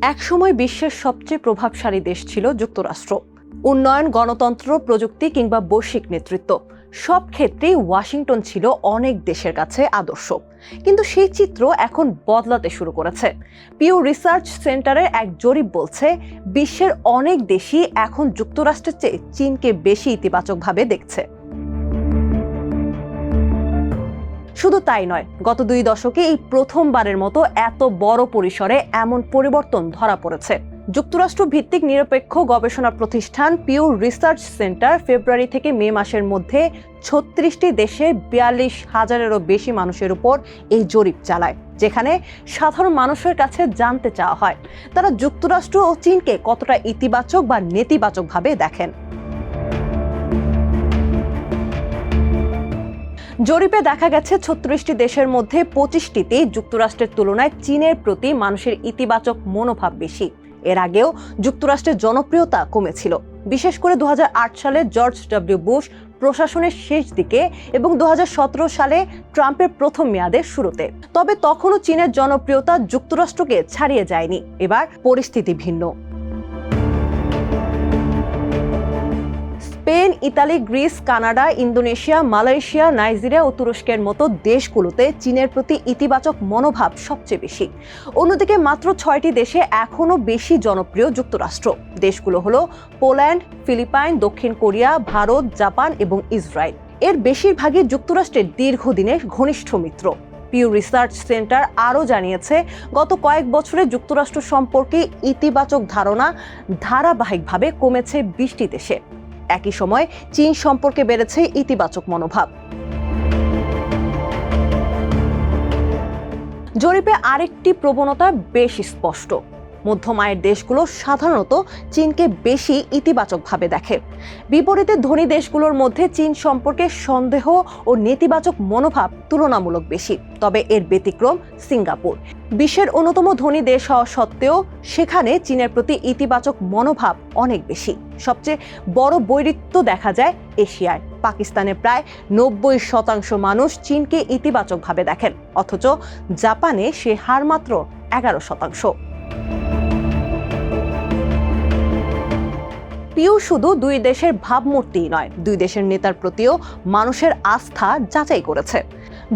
একসময় বিশ্বের সবচেয়ে প্রভাবশালী দেশ ছিল যুক্তরাষ্ট্র। উন্নয়ন, গণতন্ত্র, প্রযুক্তি কিংবা বৈশ্বিক নেতৃত্ব সব ক্ষেত্রেই ওয়াশিংটন ছিল অনেক দেশের কাছে আদর্শ। কিন্তু সেই চিত্র এখন বদলাতে শুরু করেছে। পিউ রিসার্চ সেন্টারের এক জরিপ বলছে, বিশ্বের অনেক দেশই এখন যুক্তরাষ্ট্রের চেয়ে চীনকে বেশি ইতিবাচকভাবে দেখছে। শুধু তাই নয়, গত 2 দশকে এই প্রথমবারের মতো এত বড় পরিসরে এমন পরিবর্তন ধরা পড়েছে। যুক্তরাষ্ট্র ভিত্তিক নিরপেক্ষ গবেষণা প্রতিষ্ঠান পিউ রিসার্চ সেন্টার ফেব্রুয়ারি থেকে মে মাসের মধ্যে 36টি দেশের 42,000-এরও বেশি মানুষের উপর এই জরিপ চালায়, যেখানে সাধারণ মানুষের কাছে জানতে চাওয়া হয় তারা যুক্তরাষ্ট্র ও চীনকে কতটা ইতিবাচক বা নেতিবাচকভাবে দেখেন। জরিপে দেখা গেছে 36টি দেশের মধ্যে 25টিতেই যুক্তরাষ্ট্রের তুলনায় চীনের প্রতি মানুষের ইতিবাচক মনোভাব বেশি। এর আগেও যুক্তরাষ্ট্রের জনপ্রিয়তা কমেছিল, বিশেষ করে 2008 সালে জর্জ ডব্লিউ বুশ প্রশাসনের শেষ দিকে এবং 2017 সালে ট্রাম্পের প্রথম মেয়াদের শুরুতে। তবে তখনও চীনের জনপ্রিয়তা যুক্তরাষ্ট্রকে ছাড়িয়ে যায়নি। এবার পরিস্থিতি ভিন্ন। Spain, Italy, Greece, Canada, Indonesia, Malaysia, Nigeria ও তুরস্কের মতো দেশগুলোতে চীনের প্রতি ইতিবাচক মনোভাব সবচেয়ে বেশি। অন্যদিকে মাত্র 6টি দেশে এখনও বেশি জনপ্রিয় যুক্তরাষ্ট্র। দেশগুলো হলো পোল্যান্ড, ফিলিপাইন, দক্ষিণ কোরিয়া, ভারত, জাপান এবং ইসরায়েল। এর বেশিরভাগই যুক্তরাষ্ট্রের দীর্ঘদিনের ঘনিষ্ঠ মিত্র। পিউ রিসার্চ সেন্টার আরও জানিয়েছে, গত কয়েক বছরে যুক্তরাষ্ট্র সম্পর্কে ইতিবাচক ধারণা ধারাবাহিকভাবে কমেছে 20টি দেশে। একই সময় চীন সম্পর্কে বেড়েছে ইতিবাচক মনোভাব। জরিপে আরেকটি প্রবণতা বেশ স্পষ্ট। মধ্যম আয়ের দেশগুলো সাধারণত চীনকে বেশি ইতিবাচকভাবে দেখে। বিপরীতে ধনী দেশগুলোর মধ্যে চীন সম্পর্কে সন্দেহ ও নেতিবাচক মনোভাব তুলনামূলক বেশি। তবে এর ব্যতিক্রম সিঙ্গাপুর। বিশ্বের অন্যতম ধনী দেশ হওয়া সত্ত্বেও সেখানে চীনের প্রতি ইতিবাচক মনোভাব অনেক বেশি। সবচেয়ে বড় বৈরিত্য দেখা যায় এশিয়ায়। পাকিস্তানে প্রায় 90% মানুষ চীনকে ইতিবাচকভাবে দেখেন, অথচ জাপানে সে হার মাত্র 11%। পিউ শুধু 2 দেশের ভাবমূর্তিই নয়, 2 দেশের নেতার প্রতিও মানুষের আস্থা যাচাই করেছে।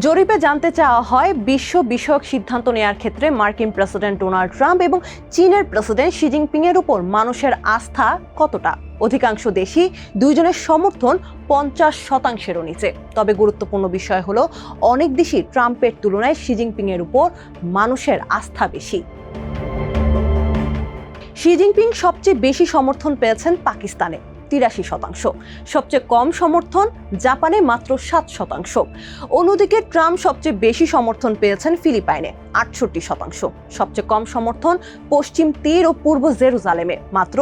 জরিপে জানতে চাওয়া হয় বিশ্ব বিষয়ক সিদ্ধান্ত নেওয়ার ক্ষেত্রে মার্কিন প্রেসিডেন্ট ডোনাল্ড ট্রাম্প এবং চীনের প্রেসিডেন্ট শি জিনপিং এর উপর মানুষের আস্থা কতটা। অধিকাংশ দেশই দুইজনের সমর্থন 50%-এরও নিচে। তবে গুরুত্বপূর্ণ বিষয় হলো, অনেক দেশই ট্রাম্পের তুলনায় শি জিনপিং এর উপর মানুষের আস্থা বেশি। শি জিনপিং সবচেয়ে বেশি সমর্থন পেয়েছেন পাকিস্তানে 83%, সবচেয়ে কম সমর্থন জাপানে মাত্র 7%। অন্যদিকে ট্রাম্প সবচেয়ে বেশি সমর্থন পেয়েছেন ফিলিপাইনে 68%, সবচেয়ে কম সমর্থন পশ্চিম তীর ও পূর্ব জেরুজালেমে মাত্র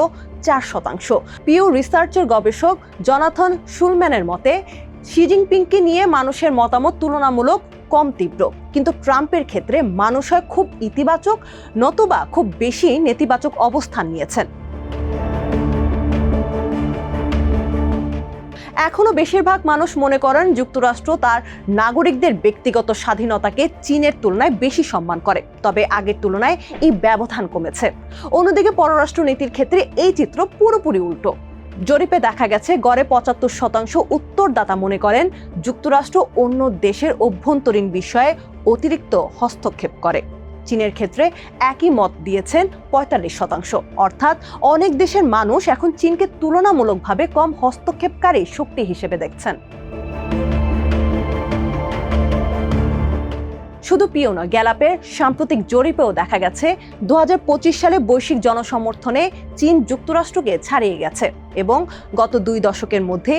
4%। পিউ রিসার্চের গবেষক জনাথন শুলম্যানের মতে, শি জিনপিংকে নিয়ে মানুষের মতামত তুলনামূলক কম তীব্র, কিন্তু ট্রাম্পের ক্ষেত্রে মানুষ হয় খুব ইতিবাচক নতুবা খুব বেশি নেতিবাচক অবস্থান নিয়েছেন। এখনো বেশিরভাগ মানুষ মনে করেন যুক্তরাষ্ট্র তার নাগরিকদের ব্যক্তিগত স্বাধীনতাকে চীনের তুলনায় বেশি সম্মান করে। তবে আগের তুলনায় এই ব্যবধান কমেছে। অন্যদিকে পররাষ্ট্র নীতির ক্ষেত্রে এই চিত্র পুরোপুরি উল্টো। জরিপে দেখা গেছে গড়ে 75% উত্তরদাতা মনে করেন যুক্তরাষ্ট্র অন্য দেশের অভ্যন্তরীণ বিষয়ে অতিরিক্ত হস্তক্ষেপ করে। চীনের ক্ষেত্রে একই মত দিয়েছেন 45%, অর্থাৎ অনেক দেশের মানুষ এখন চীনকে তুলনামূলকভাবে কম হস্তক্ষেপকারী শক্তি হিসেবে দেখছেন। শুধু পিউ নয়, গ্যালাপের সাম্প্রতিক জরিপেও দেখা গেছে 2025 সালে বৈশ্বিক জনসমর্থনে চীন যুক্তরাষ্ট্রকে ছাড়িয়ে গেছে এবং গত 2 দশকের মধ্যে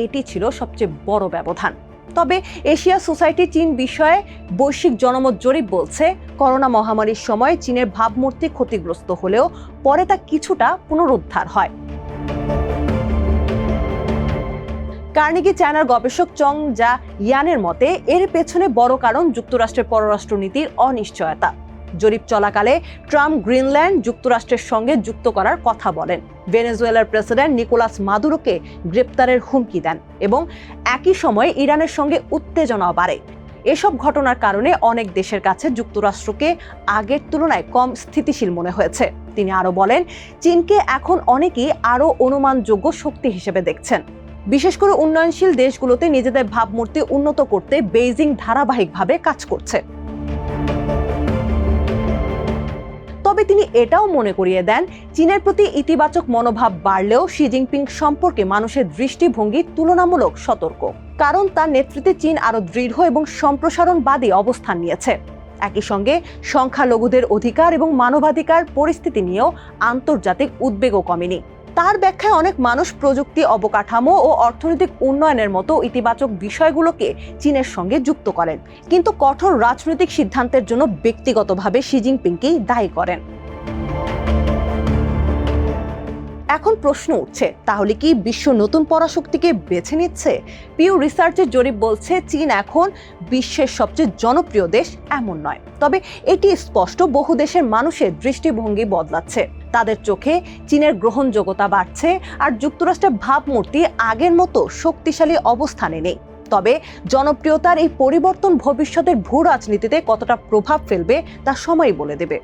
এটি ছিল সবচেয়ে বড় ব্যবধান। তবে এশিয়া সোসাইটি চীন বিষয়ে বৈশ্বিক জনমত জরিপ বলছে, করোনা মহামারীর সময় চীনের ভাবমূর্তি ক্ষতিগ্রস্ত হলেও পরে তা কিছুটা পুনরুদ্ধার হয়। কার্নেগি চায়নার গবেষক চং জা ইয়ানের মতে, এর পেছনে বড় কারণ যুক্তরাষ্ট্রের পররাষ্ট্রনীতির অনিশ্চয়তা। জরিপ চলাকালে ট্রাম্প গ্রিনল্যান্ড যুক্তরাষ্ট্রের সঙ্গে যুক্ত করার কথা বলেন, ভেনেজুয়েলার প্রেসিডেন্ট নিকোলাস মাদুরোকে গ্রেপ্তারের হুমকি দেন এবং একই সময়ে ইরানের সঙ্গে উত্তেজনা বাড়ে। এসব ঘটনার কারণে অনেক দেশের কাছে যুক্তরাষ্ট্রকে আগের তুলনায় কম স্থিতিশীল মনে হয়েছে। তিনি আরো বলেন, চীনকে এখন অনেকেই আরো অনুমানযোগ্য শক্তি হিসেবে দেখছেন। বিশেষ করে উন্নয়নশীল দেশগুলোতে নিজেদের ভাবমূর্তি উন্নত করতে বেইজিং ধারাবাহিকভাবে কাজ করছে। তবে তিনি এটাও মনে করিয়ে দেন, চীনের প্রতি ইতিবাচক মনোভাব বাড়লেও শি জিনপিং সম্পর্কে মানুষের দৃষ্টিভঙ্গি তুলনামূলক সতর্ক, কারণ তার নেতৃত্বে চীন আরো দৃঢ় এবং সম্প্রসারণবাদী অবস্থান নিয়েছে। একই সঙ্গে সংখ্যালঘুদের অধিকার এবং মানবাধিকার পরিস্থিতি নিয়েও আন্তর্জাতিক উদ্বেগও কমেনি। তার ব্যাখ্যায় অনেক মানুষ প্রযুক্তি, অবকাঠামো ও অর্থনৈতিক উন্নয়নের মতো ইতিবাচক বিষয়গুলোকে চীনের সঙ্গে যুক্ত করেন, কিন্তু কঠোর রাজনৈতিক সিদ্ধান্তের জন্য ব্যক্তিগতভাবে শি জিনপিংকেই দায়ী করেন। এখন প্রশ্ন উঠছে, তাহলে কি বিশ্ব নতুন পরাশক্তিকে বেছে নিচ্ছে? পিউ রিসার্চের জরিপ বলছে, চীন এখন বিশ্বের সবচেয়ে জনপ্রিয় দেশ এমন নয়, তবে এটি স্পষ্ট বহু দেশের মানুষের দৃষ্টিভঙ্গি বদলাচ্ছে। তাদের চোখে চীনের গ্রহণযোগ্যতা বাড়ছে, আর যুক্তরাষ্ট্রের ভাবমূর্তি আগের মতো শক্তিশালী অবস্থানে নেই। তবে জনপ্রিয়তার এই পরিবর্তন ভবিষ্যতের ভূ রাজনীতিতে কতটা প্রভাব ফেলবে তা সময়ই বলে দেবে।